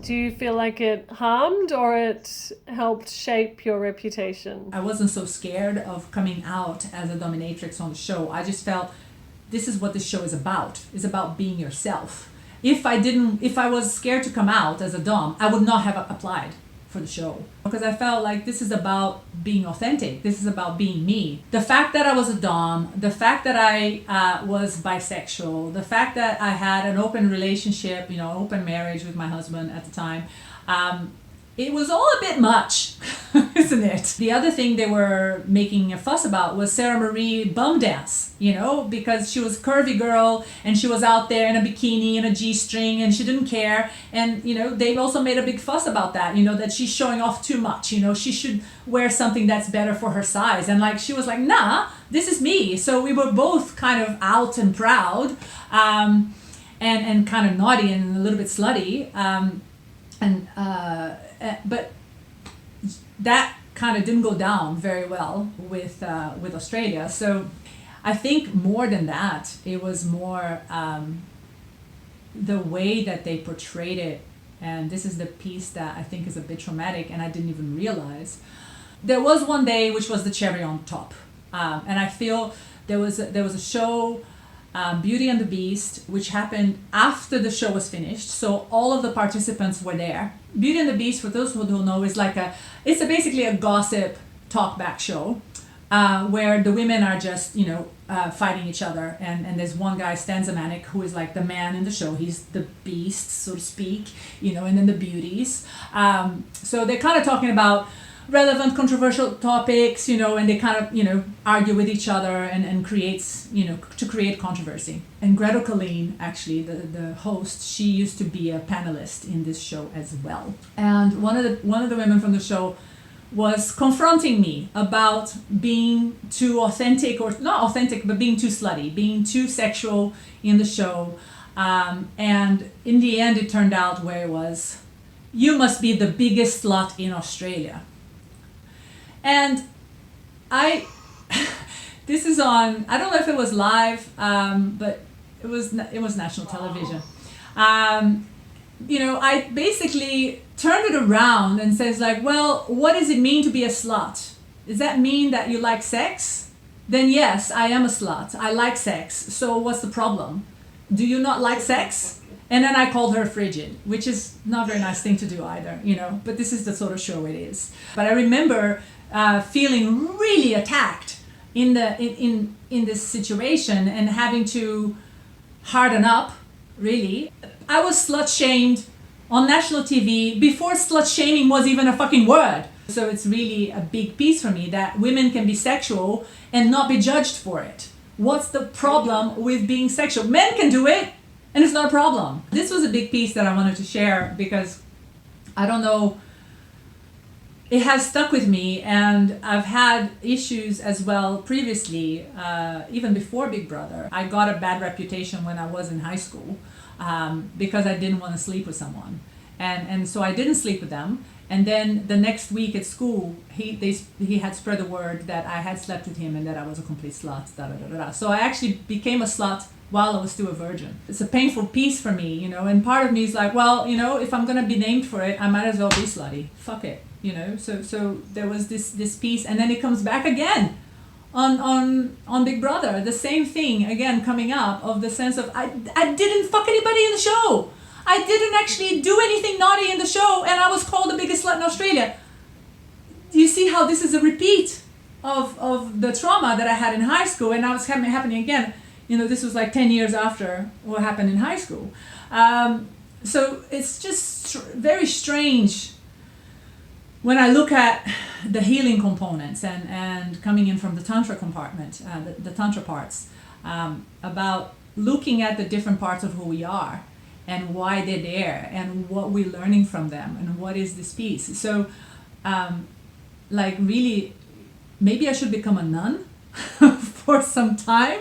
Do you feel like it harmed or it helped shape your reputation? I wasn't so scared of coming out as a dominatrix on the show. I just felt this is what the show is about. It's about being yourself. If I was scared to come out as a dom, I would not have applied for the show, because I felt like this is about being authentic. This is about being me. The fact that I was a dom, the fact that I was bisexual, the fact that I had an open relationship, open marriage with my husband at the time, it was all a bit much, isn't it? The other thing they were making a fuss about was Sarah Marie bum dance, because she was a curvy girl and she was out there in a bikini and a G-string and she didn't care. And, they also made a big fuss about that, that she's showing off too much, she should wear something that's better for her size. And she was like, nah, this is me. So we were both kind of out and proud, and kind of naughty and a little bit slutty. But that kind of didn't go down very well with Australia. So I think more than that, it was more the way that they portrayed it. And this is the piece that I think is a bit traumatic and I didn't even realize. There was one day which was the cherry on top. And I feel there was a show, Beauty and the Beast, which happened after the show was finished. So all of the participants were there. Beauty and the Beast, for those who don't know, is it's basically a gossip talkback show, where the women are just, fighting each other. And there's one guy, Stan Zemanek, who is like the man in the show. He's the beast, so to speak, and then the beauties. So they're kind of talking about relevant, controversial topics, and they kind of, argue with each other and creates, to create controversy. And Gretel Colleen, actually, the host, she used to be a panelist in this show as well. And one of the women from the show was confronting me about being too authentic, or not authentic, but being too slutty, being too sexual in the show. And in the end, it turned out where it was, you must be the biggest slut in Australia. And this is on, I don't know if it was live, but it was national television. I basically turned it around and says well, what does it mean to be a slut? Does that mean that you like sex? Then yes, I am a slut. I like sex. So what's the problem? Do you not like sex? And then I called her frigid, which is not a very nice thing to do either, but this is the sort of show it is. But I remember feeling really attacked in this situation and having to harden up, really. I was slut shamed on national TV before slut shaming was even a fucking word. So it's really a big piece for me that women can be sexual and not be judged for it. What's the problem with being sexual? Men can do it and it's not a problem. This was a big piece that I wanted to share because I don't know, it has stuck with me, and I've had issues as well previously, even before Big Brother. I got a bad reputation when I was in high school because I didn't want to sleep with someone. And so I didn't sleep with them. And then the next week at school, he had spread the word that I had slept with him and that I was a complete slut. So I actually became a slut while I was still a virgin. It's a painful piece for me, and part of me is like, well, if I'm going to be named for it, I might as well be slutty. Fuck it. So there was this piece, and then it comes back again on Big Brother, the same thing again coming up, of the sense of I didn't fuck anybody in the show. I didn't actually do anything naughty in the show, and I was called the biggest slut in Australia. Do you see how this is a repeat of the trauma that I had in high school, and now it's happening again? This was 10 years after what happened in high school. So it's just very strange when I look at the healing components and coming in from the Tantra compartment, the Tantra parts, about looking at the different parts of who we are and why they're there and what we're learning from them and what is this piece. So, really, maybe I should become a nun for some time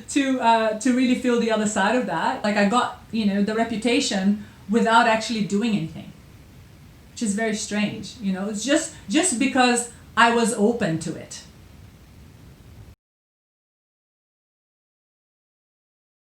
to really feel the other side of that. I got, the reputation without actually doing anything, which is very strange. It's just because I was open to it.